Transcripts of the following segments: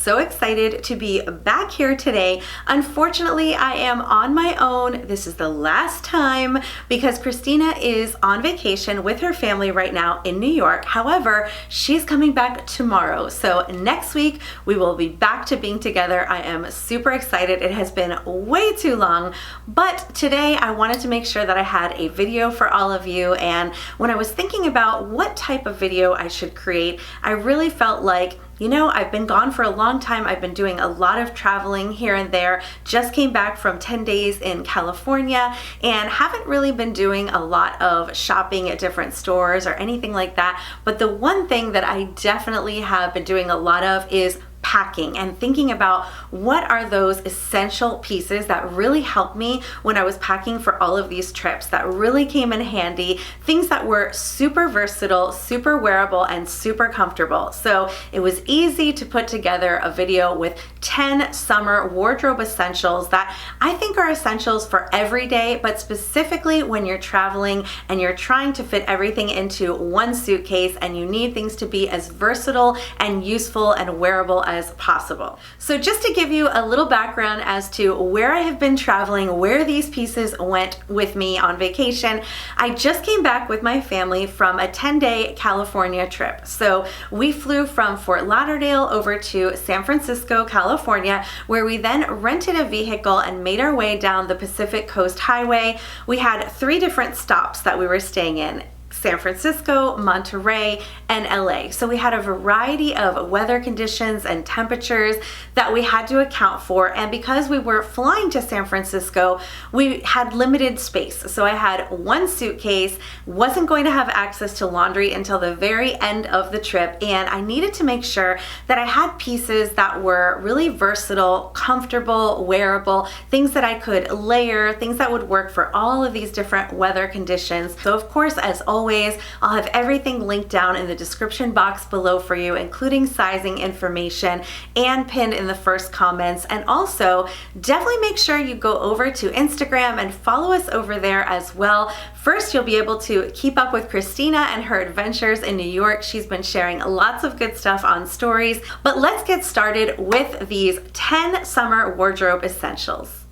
so excited to be back here today. Unfortunately, I am on my own. This is the last time because Christina is on vacation with her family right now in New York. However, she's coming back tomorrow. So next week, we will be back to being together. I am super excited. It has been way too long, but today I wanted to make sure that I had a video for all of you. And when I was thinking about what type of video I should create, I really felt like, you know, I've been gone for a long time. I've been doing a lot of traveling here and there. Just came back from 10 days in California and haven't really been doing a lot of shopping at different stores or anything like that. But the one thing that I definitely have been doing a lot of is packing and thinking about what are those essential pieces that really helped me when I was packing for all of these trips, that really came in handy, things that were super versatile, super wearable, and super comfortable. So it was easy to put together a video with 10 summer wardrobe essentials that I think are essentials for every day, but specifically when you're traveling and you're trying to fit everything into one suitcase and you need things to be as versatile and useful and wearable as possible. So just to give you a little background as to where I have been traveling, where these pieces went with me on vacation, I just came back with my family from a 10-day California trip. So we flew from Fort Lauderdale over to San Francisco, California, where we then rented a vehicle and made our way down the Pacific Coast Highway. We had 3 different stops that we were staying in: San Francisco, Monterey, and LA. So we had a variety of weather conditions and temperatures that we had to account for. And because we were flying to San Francisco, we had limited space. So I had one suitcase, wasn't going to have access to laundry until the very end of the trip. And I needed to make sure that I had pieces that were really versatile, comfortable, wearable, things that I could layer, things that would work for all of these different weather conditions. So of course, as always, I'll have everything linked down in the description box below for you, including sizing information, and pinned in the first comments. And also, definitely make sure you go over to Instagram and follow us over there as well. First, you'll be able to keep up with Christina and her adventures in New York. She's been sharing lots of good stuff on stories. But let's get started with these 10 summer wardrobe essentials.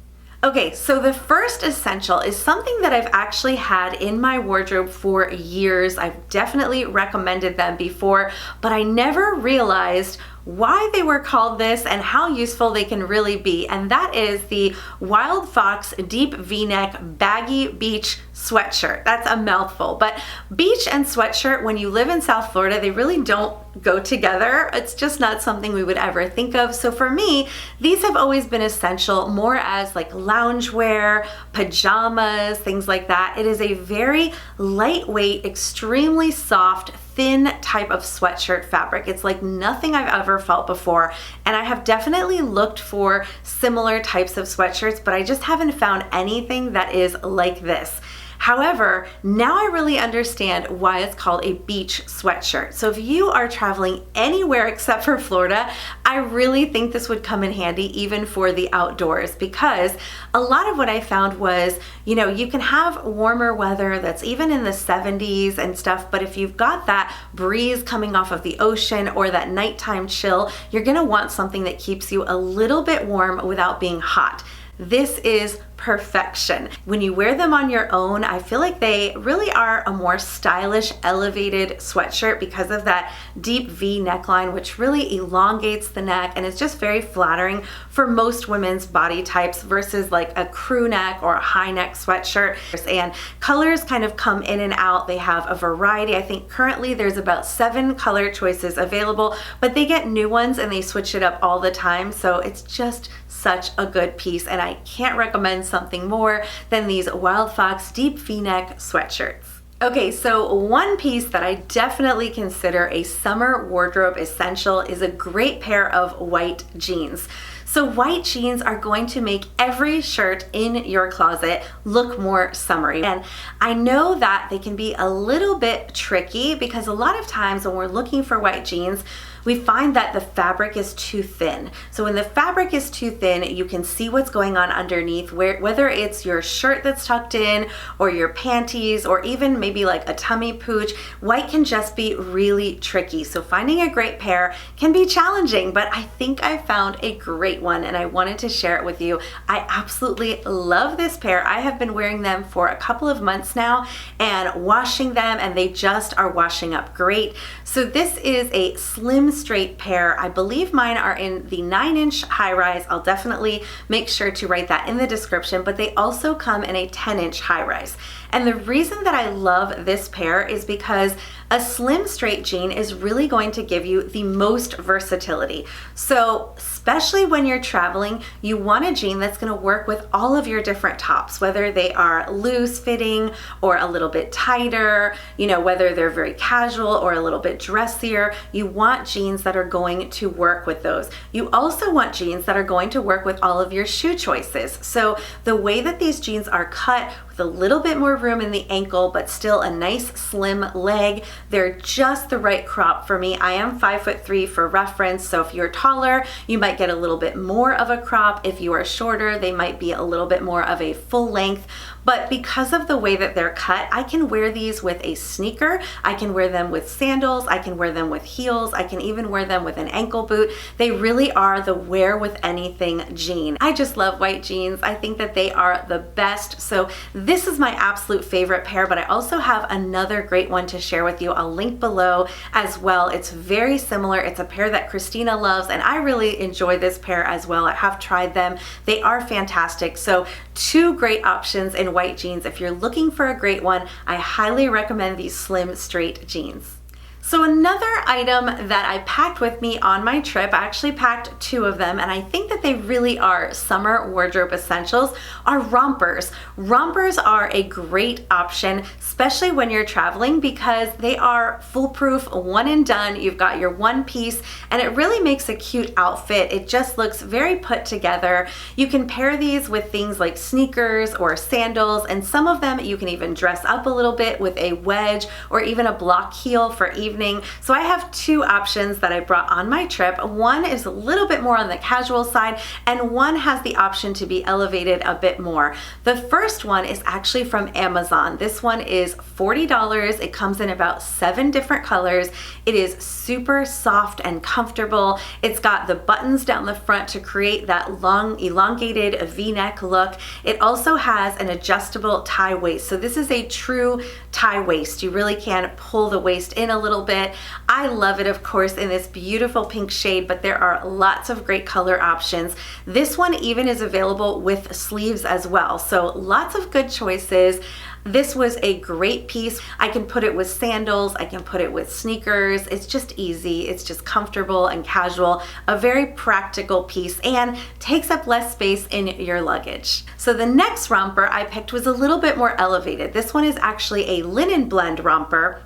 Okay, so the first essential is something that I've actually had in my wardrobe for years. I've definitely recommended them before, but I never realized why they were called this and how useful they can really be. And that is the Wild Fox Deep V-Neck Baggy Beach Sweatshirt. That's a mouthful, but beach and sweatshirt, when you live in South Florida, they really don't go together. It's just not something we would ever think of. So for me, these have always been essential more as like loungewear, pajamas, things like that. It is a very lightweight, extremely soft, thin type of sweatshirt fabric. It's like nothing I've ever felt before. And I have definitely looked for similar types of sweatshirts, but I just haven't found anything that is like this. However, now I really understand why it's called a beach sweatshirt. So if you are traveling anywhere except for Florida, I really think this would come in handy even for the outdoors, because a lot of what I found was, you know, you can have warmer weather that's even in the 70s and stuff, but if you've got that breeze coming off of the ocean or that nighttime chill, you're gonna want something that keeps you a little bit warm without being hot. This is perfection. When you wear them on your own, I feel like they really are a more stylish, elevated sweatshirt because of that deep V neckline, which really elongates the neck and is just very flattering for most women's body types versus like a crew neck or a high neck sweatshirt. And colors kind of come in and out. They have a variety. I think currently there's about 7 color choices available, but they get new ones and they switch it up all the time. So it's just such a good piece, and I can't recommend something more than these Wild Fox Deep V-Neck sweatshirts. Okay, so one piece that I definitely consider a summer wardrobe essential is a great pair of white jeans. So white jeans are going to make every shirt in your closet look more summery. And I know that they can be a little bit tricky because a lot of times when we're looking for white jeans, we find that the fabric is too thin. So when the fabric is too thin, you can see what's going on underneath, whether it's your shirt that's tucked in or your panties or even maybe like a tummy pooch. White can just be really tricky. So finding a great pair can be challenging, but I think I found a great one and I wanted to share it with you. I absolutely love this pair. I have been wearing them for a couple of months now and washing them, and they just are washing up great. So this is a slim straight pair. I believe mine are in the 9-inch high rise. I'll definitely make sure to write that in the description, but they also come in a 10-inch high rise. And the reason that I love this pair is because a slim straight jean is really going to give you the most versatility. So especially when you're traveling, you want a jean that's going to work with all of your different tops, whether they are loose fitting or a little bit tighter, whether they're very casual or a little bit dressier. You want jeans that are going to work with those. You also want jeans that are going to work with all of your shoe choices. So the way that these jeans are cut, with a little bit more room in the ankle, but still a nice slim leg. They're just the right crop for me. I am 5'3" for reference, so if you're taller, you might get a little bit more of a crop. If you are shorter, they might be a little bit more of a full length. But because of the way that they're cut, I can wear these with a sneaker. I can wear them with sandals. I can wear them with heels. I can even wear them with an ankle boot. They really are the wear with anything jean. I just love white jeans. I think that they are the best. So this is my absolute favorite pair, but I also have another great one to share with you. I'll link below as well. It's very similar. It's a pair that Christina loves, and I really enjoy this pair as well. I have tried them. They are fantastic. So two great options in white jeans. If you're looking for a great one, I highly recommend these slim straight jeans. So another item that I packed with me on my trip, I actually packed two of them, and I think that they really are summer wardrobe essentials, are rompers. Rompers are a great option, especially when you're traveling, because they are foolproof, one and done. You've got your one piece, and it really makes a cute outfit. It just looks very put together. You can pair these with things like sneakers or sandals, and some of them you can even dress up a little bit with a wedge or even a block heel for evening. So I have two options that I brought on my trip. One is a little bit more on the casual side, and one has the option to be elevated a bit more. The first one is actually from Amazon. This one is $40. It comes in about 7 different colors. It is super soft and comfortable. It's got the buttons down the front to create that long elongated V-neck look. It also has an adjustable tie waist. So this is a true tie waist. You really can pull the waist in a little bit. I love it, of course, in this beautiful pink shade, but there are lots of great color options. This one even is available with sleeves as well. So lots of good choices. This was a great piece. I can put it with sandals, I can put it with sneakers. It's just easy, it's just comfortable and casual. A very practical piece and takes up less space in your luggage. So the next romper I picked was a little bit more elevated. This one is actually a linen blend romper,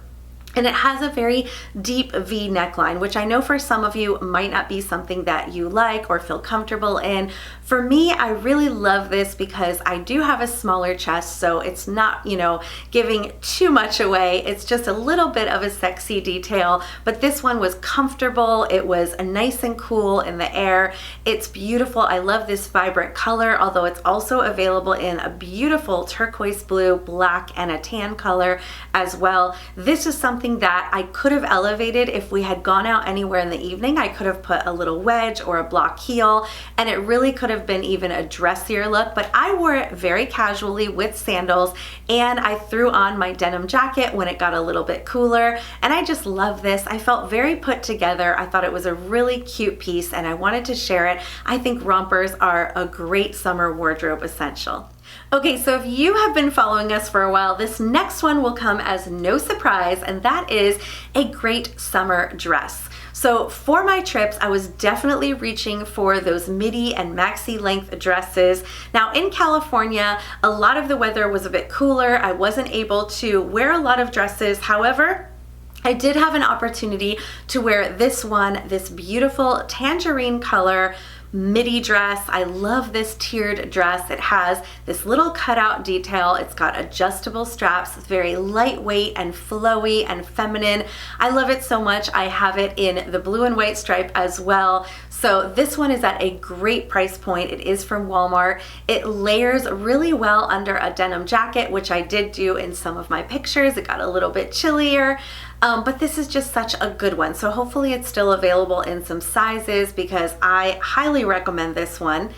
and it has a very deep V neckline, which I know for some of you might not be something that you like or feel comfortable in. For me, I really love this because I do have a smaller chest, so it's not, giving too much away. It's just a little bit of a sexy detail, but this one was comfortable. It was nice and cool in the air. It's beautiful. I love this vibrant color, although it's also available in a beautiful turquoise blue, black, and a tan color as well. This is something that I could have elevated if we had gone out anywhere in the evening. I could have put a little wedge or a block heel, and it really could have been even a dressier look, but I wore it very casually with sandals, and I threw on my denim jacket when it got a little bit cooler, and I just love this. I felt very put together. I thought it was a really cute piece, and I wanted to share it. I think rompers are a great summer wardrobe essential. Okay, so if you have been following us for a while, this next one will come as no surprise, and that is a great summer dress. So for my trips, I was definitely reaching for those midi and maxi length dresses. Now in California, a lot of the weather was a bit cooler. I wasn't able to wear a lot of dresses. However, I did have an opportunity to wear this one, this beautiful tangerine color, midi dress. I love this tiered dress. It has this little cutout detail. It's got adjustable straps. It's very lightweight and flowy and feminine. I love it so much. I have it in the blue and white stripe as well. So this one is at a great price point. It is from Walmart. It layers really well under a denim jacket, which I did do in some of my pictures. It got a little bit chillier, but this is just such a good one. So hopefully it's still available in some sizes because I highly recommend this one.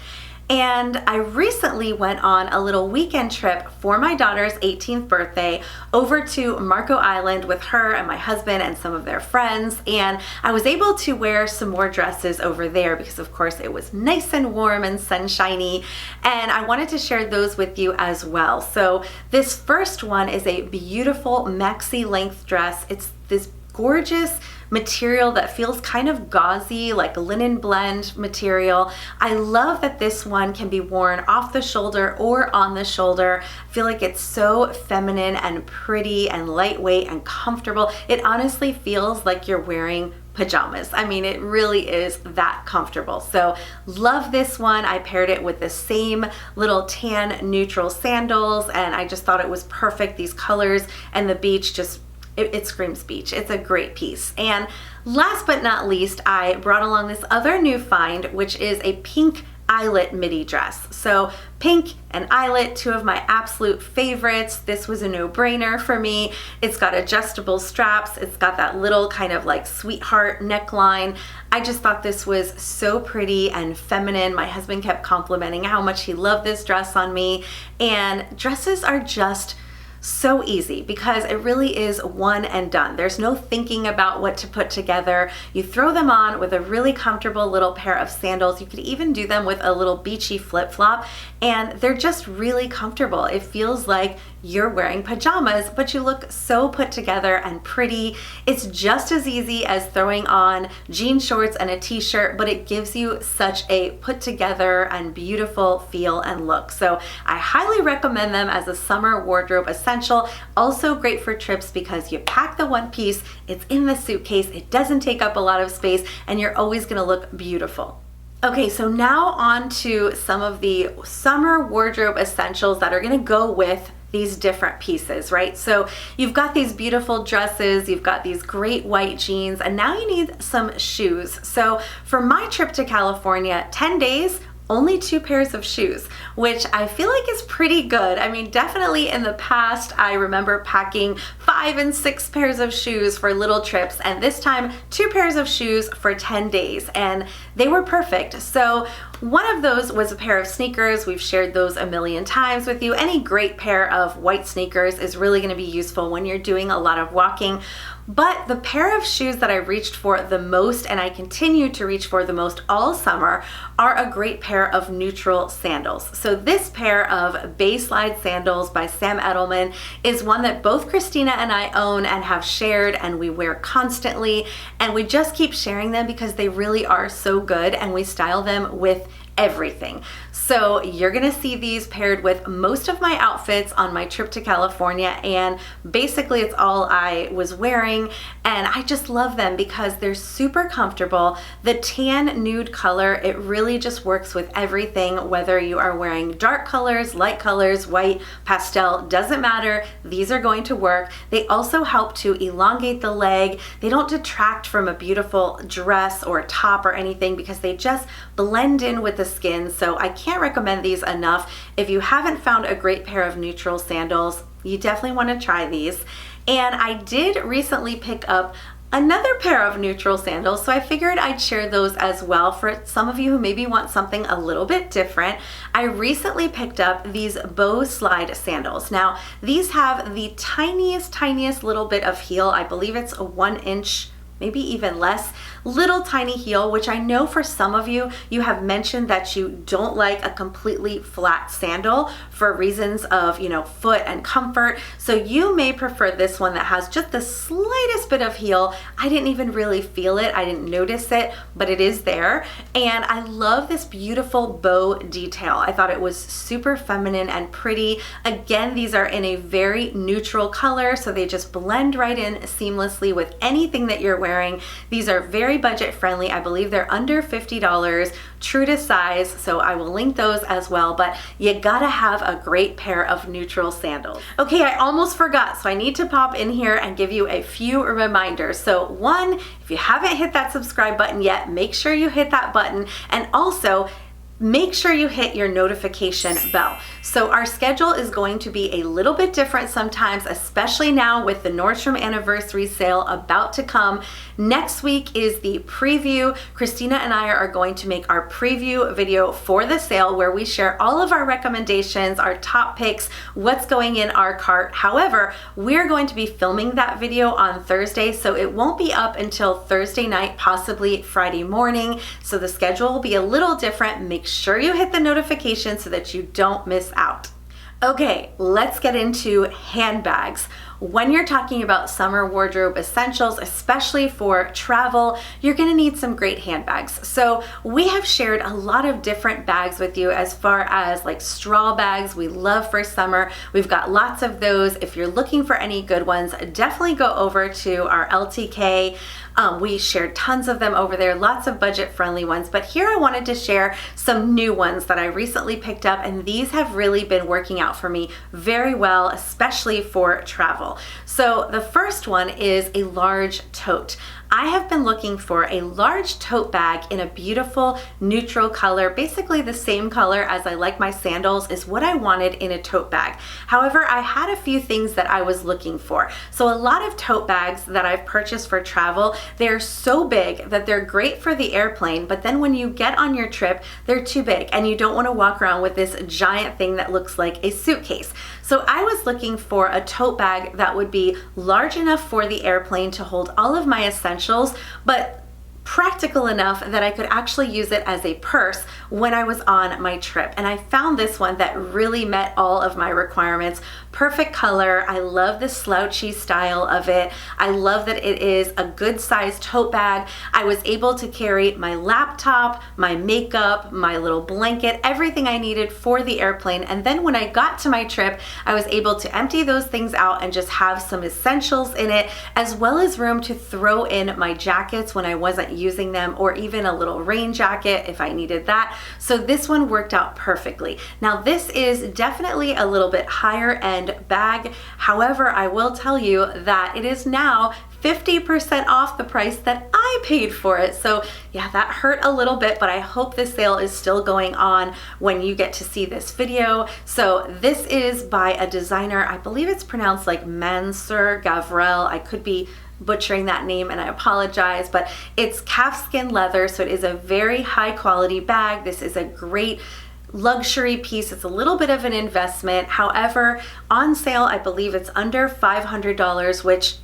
And I recently went on a little weekend trip for my daughter's 18th birthday over to Marco Island with her and my husband and some of their friends. And I was able to wear some more dresses over there because of course it was nice and warm and sunshiny. And I wanted to share those with you as well. So this first one is a beautiful maxi length dress. It's this gorgeous material that feels kind of gauzy, like linen blend material. I love that this one can be worn off the shoulder or on the shoulder. I feel like it's so feminine and pretty and lightweight and comfortable. It honestly feels like you're wearing pajamas. I mean, it really is that comfortable. So love this one. I paired it with the same little tan neutral sandals, and I just thought it was perfect. These colors and the beach just it screams beach. It's a great piece. And last but not least, I brought along this other new find, which is a pink eyelet midi dress. So pink and eyelet, two of my absolute favorites. This was a no-brainer for me. It's got adjustable straps. It's got that little kind of like sweetheart neckline. I just thought this was so pretty and feminine. My husband kept complimenting how much he loved this dress on me. And dresses are just so easy because it really is one and done. There's no thinking about what to put together. You throw them on with a really comfortable little pair of sandals. You could even do them with a little beachy flip-flop, and they're just really comfortable. It feels like you're wearing pajamas, but you look so put together and pretty. It's just as easy as throwing on jean shorts and a t-shirt, but it gives you such a put together and beautiful feel and look. So I highly recommend them as a summer wardrobe essential. Also great for trips because you pack the one piece, it's in the suitcase, it doesn't take up a lot of space, and you're always gonna look beautiful. Okay, so now on to some of the summer wardrobe essentials that are gonna go with these different pieces, right? So you've got these beautiful dresses, you've got these great white jeans, and now you need some shoes. So for my trip to California, 10 days, only 2 pairs of shoes, which I feel like is pretty good. I mean, definitely in the past, I remember packing 5 and 6 pairs of shoes for little trips, and this time 2 pairs of shoes for 10 days, and they were perfect. So one of those was a pair of sneakers. We've shared those a million times with you. Any great pair of white sneakers is really gonna be useful when you're doing a lot of walking. But the pair of shoes that I reached for the most, and I continue to reach for the most all summer, are a great pair of neutral sandals. So this pair of Bay Slide sandals by Sam Edelman is one that both Christina and I own and have shared, and we wear constantly, and we just keep sharing them because they really are so good, and we style them with everything. So you're gonna see these paired with most of my outfits on my trip to California, and basically it's all I was wearing, and I just love them because they're super comfortable. The tan nude color, it really just works with everything, whether you are wearing dark colors, light colors, white, pastel, doesn't matter. These are going to work. They also help to elongate the leg. They don't detract from a beautiful dress or top or anything because they just blend in with the skin. So I can't recommend these enough. If you haven't found a great pair of neutral sandals, you definitely want to try these. And I did recently pick up another pair of neutral sandals, so I figured I'd share those as well for some of you who maybe want something a little bit different. I recently picked up these bow slide sandals. Now, these have the tiniest little bit of heel. I believe it's a 1 inch, maybe even less, little tiny heel, which I know for some of you, you have mentioned that you don't like a completely flat sandal for reasons of, you know, foot and comfort. So you may prefer this one that has just the slightest bit of heel. I didn't even really feel it. I didn't notice it, but it is there. And I love this beautiful bow detail. I thought it was super feminine and pretty. Again, these are in a very neutral color, so they just blend right in seamlessly with anything that you're wearing. wearing. These are very budget friendly. I believe they're under $50, true to size, so I will link those as well, but you gotta have a great pair of neutral sandals. Okay, I almost forgot, so I need to pop in here and give you a few reminders. So one, if you haven't hit that subscribe button yet, make sure you hit that button, and also make sure you hit your notification bell. So our schedule is going to be a little bit different sometimes, especially now with the Nordstrom anniversary sale about to come. Next week is the preview. Christina and I are going to make our preview video for the sale where we share all of our recommendations, our top picks, what's going in our cart. However, we're going to be filming that video on Thursday, so it won't be up until Thursday night, possibly Friday morning. So the schedule will be a little different. Make sure you hit the notification so that you don't miss out. Okay, let's get into handbags. When you're talking about summer wardrobe essentials, especially for travel, you're gonna need some great handbags. So we have shared a lot of different bags with you as far as like straw bags we love for summer. We've got lots of those. If you're looking for any good ones, definitely go over to our LTK. We shared tons of them over there, lots of budget friendly ones, but here I wanted to share some new ones that I recently picked up, and these have really been working out for me very well, especially for travel. So the first one is a large tote. I have been looking for a large tote bag in a beautiful neutral color, basically the same color as I like my sandals is what I wanted in a tote bag. However, I had a few things that I was looking for. So a lot of tote bags that I've purchased for travel, they're so big that they're great for the airplane, but then when you get on your trip, they're too big and you don't want to walk around with this giant thing that looks like a suitcase. So I was looking for a tote bag that would be large enough for the airplane to hold all of my essentials, but practical enough that I could actually use it as a purse when I was on my trip. And I found this one that really met all of my requirements. Perfect color. I love the slouchy style of it. I love that it is a good sized tote bag. I was able to carry my laptop, my makeup, my little blanket, everything I needed for the airplane. And then when I got to my trip, I was able to empty those things out and just have some essentials in it, as well as room to throw in my jackets when I wasn't using them, or even a little rain jacket if I needed that. So this one worked out perfectly. Now this is definitely a little bit higher end bag. However, I will tell you that it is now 50% off the price that I paid for it. So yeah, that hurt a little bit, but I hope the sale is still going on when you get to see this video. So this is by a designer, I believe it's pronounced like Mansur Gavrel. I could be butchering that name and I apologize, but it's calfskin leather, so it is a very high quality bag. This is a great luxury piece. It's a little bit of an investment. However, on sale, I believe it's under $500, which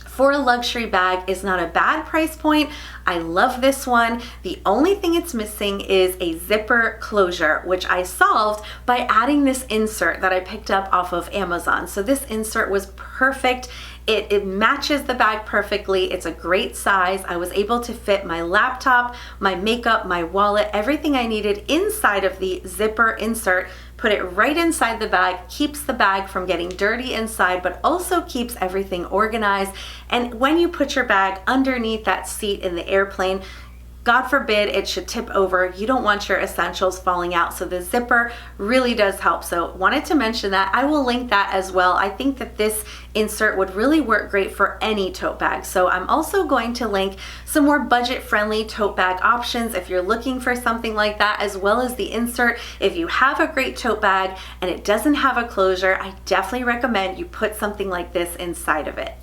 for a luxury bag is not a bad price point. I love this one. The only thing it's missing is a zipper closure, which I solved by adding this insert that I picked up off of Amazon. So this insert was perfect. It matches the bag perfectly. It's a great size. I was able to fit my laptop, my makeup, my wallet, everything I needed inside of the zipper insert, put it right inside the bag, keeps the bag from getting dirty inside, but also keeps everything organized. And when you put your bag underneath that seat in the airplane, God forbid it should tip over. You don't want your essentials falling out. So the zipper really does help. So wanted to mention that. I will link that as well. I think that this insert would really work great for any tote bag. So I'm also going to link some more budget-friendly tote bag options if you're looking for something like that, as well as the insert. If you have a great tote bag and it doesn't have a closure, I definitely recommend you put something like this inside of it.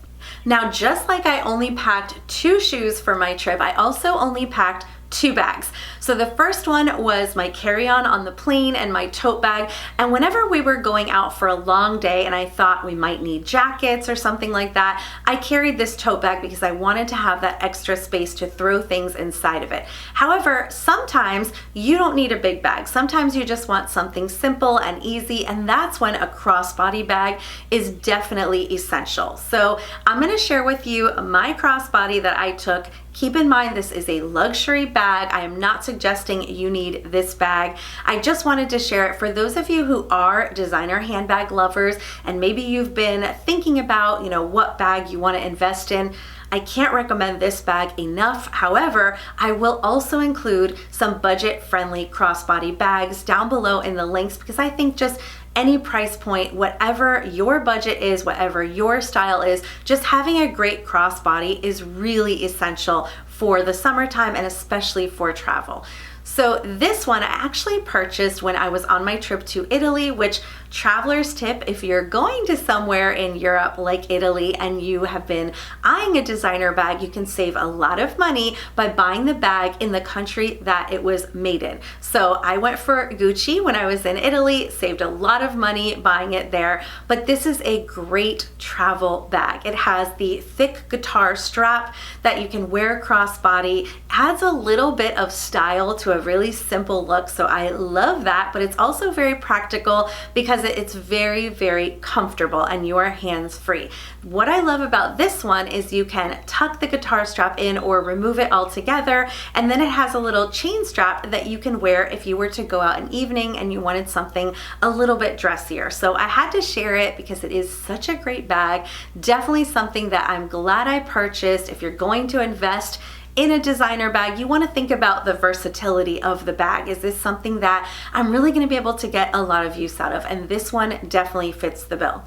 Now, just like I only packed 2 shoes for my trip, I also only packed 2 bags. So the first one was my carry-on on the plane and my tote bag. And whenever we were going out for a long day and I thought we might need jackets or something like that, I carried this tote bag because I wanted to have that extra space to throw things inside of it. However, sometimes you don't need a big bag. Sometimes you just want something simple and easy, and that's when a crossbody bag is definitely essential. So I'm going to share with you my crossbody that I took. Keep in mind, this is a luxury bag. I am not suggesting you need this bag. I just wanted to share it for those of you who are designer handbag lovers, and maybe you've been thinking about, what bag you want to invest in. I can't recommend this bag enough. However, I will also include some budget-friendly crossbody bags down below in the links, because I think just any price point, whatever your budget is, whatever your style is, just having a great crossbody is really essential for the summertime and especially for travel. So this one I actually purchased when I was on my trip to Italy, which, traveler's tip, if you're going to somewhere in Europe like Italy and you have been eyeing a designer bag, you can save a lot of money by buying the bag in the country that it was made in. So I went for Gucci when I was in Italy, saved a lot of money buying it there, but this is a great travel bag. It has the thick guitar strap that you can wear crossbody, adds a little bit of style to a really simple look, so I love that, but it's also very practical because it's very, very comfortable and you are hands-free. What I love about this one is you can tuck the guitar strap in or remove it altogether, and then it has a little chain strap that you can wear if you were to go out in evening and you wanted something a little bit dressier. So I had to share it because it is such a great bag. Definitely something that I'm glad I purchased. If you're going to invest in a designer bag, you want to think about the versatility of the bag. Is this something that I'm really going to be able to get a lot of use out of? And this one definitely fits the bill.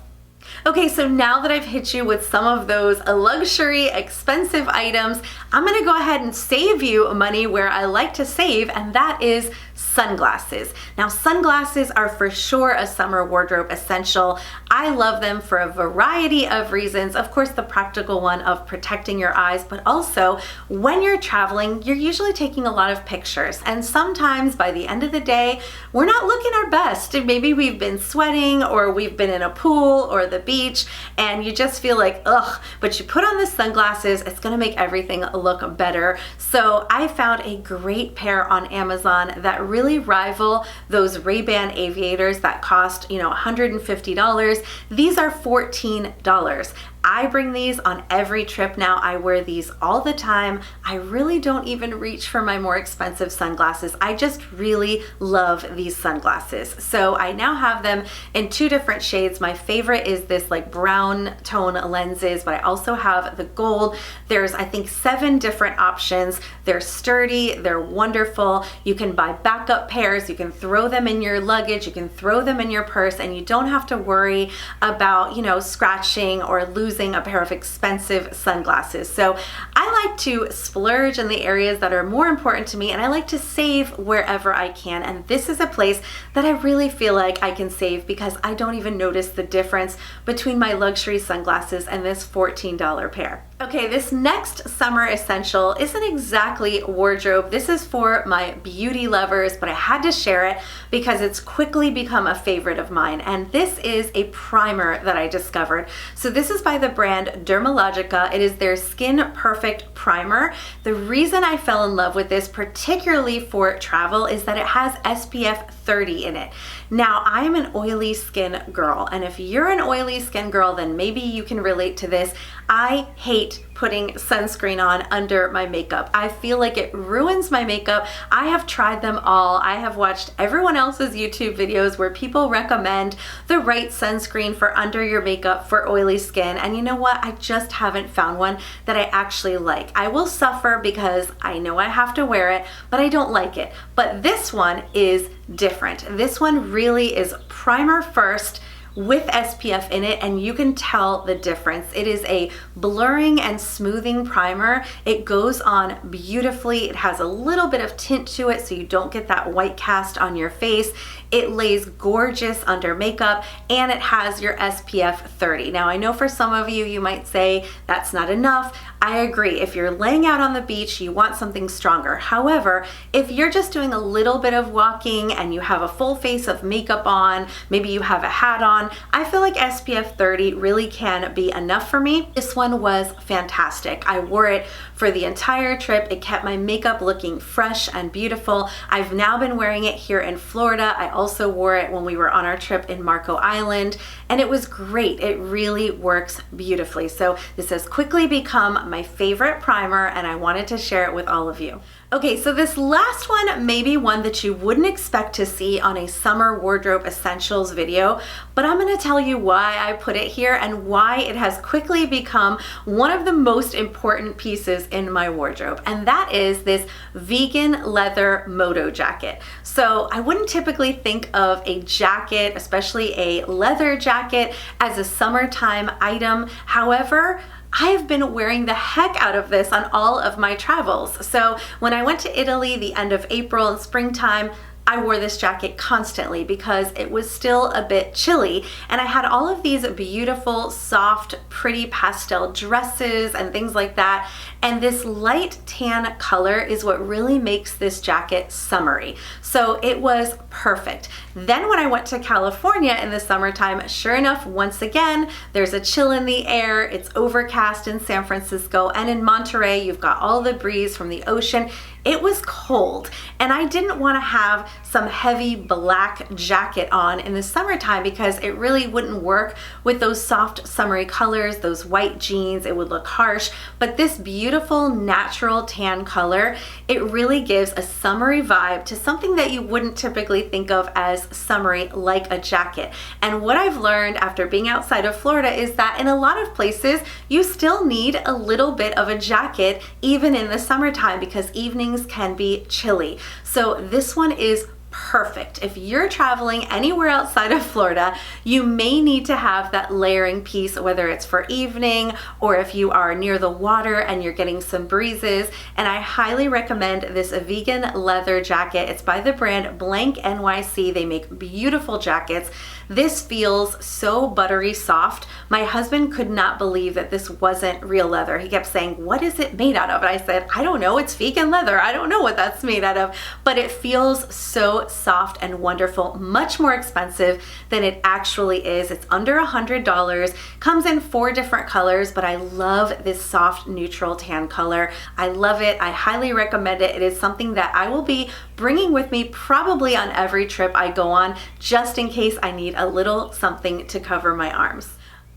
Okay, so now that I've hit you with some of those luxury, expensive items, I'm gonna go ahead and save you money where I like to save, and that is sunglasses. Now, sunglasses are for sure a summer wardrobe essential. I love them for a variety of reasons. Of course, the practical one of protecting your eyes, but also when you're traveling, you're usually taking a lot of pictures. And sometimes by the end of the day, we're not looking our best. Maybe we've been sweating or we've been in a pool or the beach and you just feel like, ugh, but you put on the sunglasses, it's gonna make everything look better. So I found a great pair on Amazon that really rival those Ray-Ban aviators that cost, $150. These are $14. I bring these on every trip now. I wear these all the time. I really don't even reach for my more expensive sunglasses. I just really love these sunglasses. So I now have them in two different shades. My favorite is this like brown tone lenses, but I also have the gold. There's, I think, 7 different options. They're sturdy, they're wonderful. You can buy backup pairs, you can throw them in your luggage, you can throw them in your purse, and you don't have to worry about, scratching or losing a pair of expensive sunglasses. So I like to splurge in the areas that are more important to me, and I like to save wherever I can. And this is a place that I really feel like I can save because I don't even notice the difference between my luxury sunglasses and this $14 pair. Okay, this next summer essential isn't exactly wardrobe. This is for my beauty lovers, but I had to share it because it's quickly become a favorite of mine. And this is a primer that I discovered. So this is by the brand Dermalogica. It is their Skin Perfect Primer. The reason I fell in love with this, particularly for travel, is that it has SPF 30 in it. Now, I am an oily skin girl, and if you're an oily skin girl, then maybe you can relate to this. I hate putting sunscreen on under my makeup. I feel like it ruins my makeup. I have tried them all. I have watched everyone else's YouTube videos where people recommend the right sunscreen for under your makeup for oily skin, and you know what? I just haven't found one that I actually like. I will suffer because I know I have to wear it, but I don't like it. But this one is different. This one really is primer first with SPF in it, and you can tell the difference. It is a blurring and smoothing primer. It goes on beautifully. It has a little bit of tint to it so you don't get that white cast on your face. It lays gorgeous under makeup, and it has your SPF 30. Now, I know for some of you, you might say that's not enough. I agree. If you're laying out on the beach, you want something stronger. However, if you're just doing a little bit of walking and you have a full face of makeup on, maybe you have a hat on, I feel like SPF 30 really can be enough for me. This one was fantastic. I wore it for the entire trip. It kept my makeup looking fresh and beautiful. I've now been wearing it here in Florida. I also wore it when we were on our trip in Marco Island, and it was great. It really works beautifully. So this has quickly become my favorite primer, and I wanted to share it with all of you. Okay, so this last one may be one that you wouldn't expect to see on a summer wardrobe essentials video, but I'm gonna tell you why I put it here and why it has quickly become one of the most important pieces in my wardrobe, and that is this vegan leather moto jacket. So I wouldn't typically think of a jacket, especially a leather jacket, as a summertime item. However, I've been wearing the heck out of this on all of my travels. So when I went to Italy the end of April and springtime, I wore this jacket constantly because it was still a bit chilly, and I had all of these beautiful, soft, pretty pastel dresses and things like that, and this light tan color is what really makes this jacket summery. So it was perfect. Then when I went to California in the summertime, sure enough, once again, there's a chill in the air. It's overcast in San Francisco, and in Monterey, you've got all the breeze from the ocean. It was cold, and I didn't want to have some heavy black jacket on in the summertime because it really wouldn't work with those soft summery colors, those white jeans. It would look harsh, but this beautiful natural tan color, it really gives a summery vibe to something that you wouldn't typically think of as summery, like a jacket. And what I've learned after being outside of Florida is that in a lot of places, you still need a little bit of a jacket even in the summertime because evenings can be chilly. So this one is perfect. If you're traveling anywhere outside of Florida, you may need to have that layering piece, whether it's for evening or if you are near the water and you're getting some breezes. And I highly recommend this vegan leather jacket. It's by the brand Blank NYC. They make beautiful jackets. This feels so buttery soft. My husband could not believe that this wasn't real leather. He kept saying, "What is it made out of?" And I said, "I don't know, it's vegan leather. I don't know what that's made out of." But it feels so soft and wonderful, much more expensive than it actually is. It's under $100, comes in 4 different colors, but I love this soft neutral tan color. I love it. I highly recommend it. It is something that I will be bringing with me probably on every trip I go on, just in case I need a little something to cover my arms.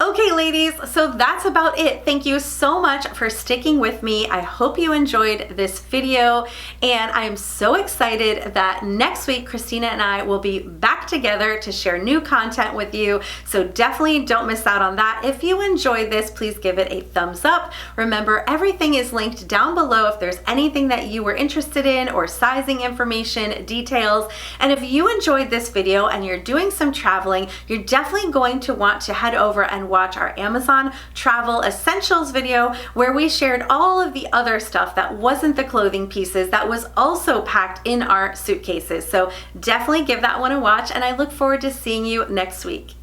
Okay, ladies, so that's about it. Thank you so much for sticking with me. I hope you enjoyed this video, and I'm so excited that next week Christina and I will be back together to share new content with you. So definitely don't miss out on that. If you enjoyed this, please give it a thumbs up. Remember, everything is linked down below if there's anything that you were interested in or sizing information, details. And if you enjoyed this video and you're doing some traveling, you're definitely going to want to head over and watch our Amazon travel essentials video where we shared all of the other stuff that wasn't the clothing pieces that was also packed in our suitcases. So definitely give that one a watch, and I look forward to seeing you next week.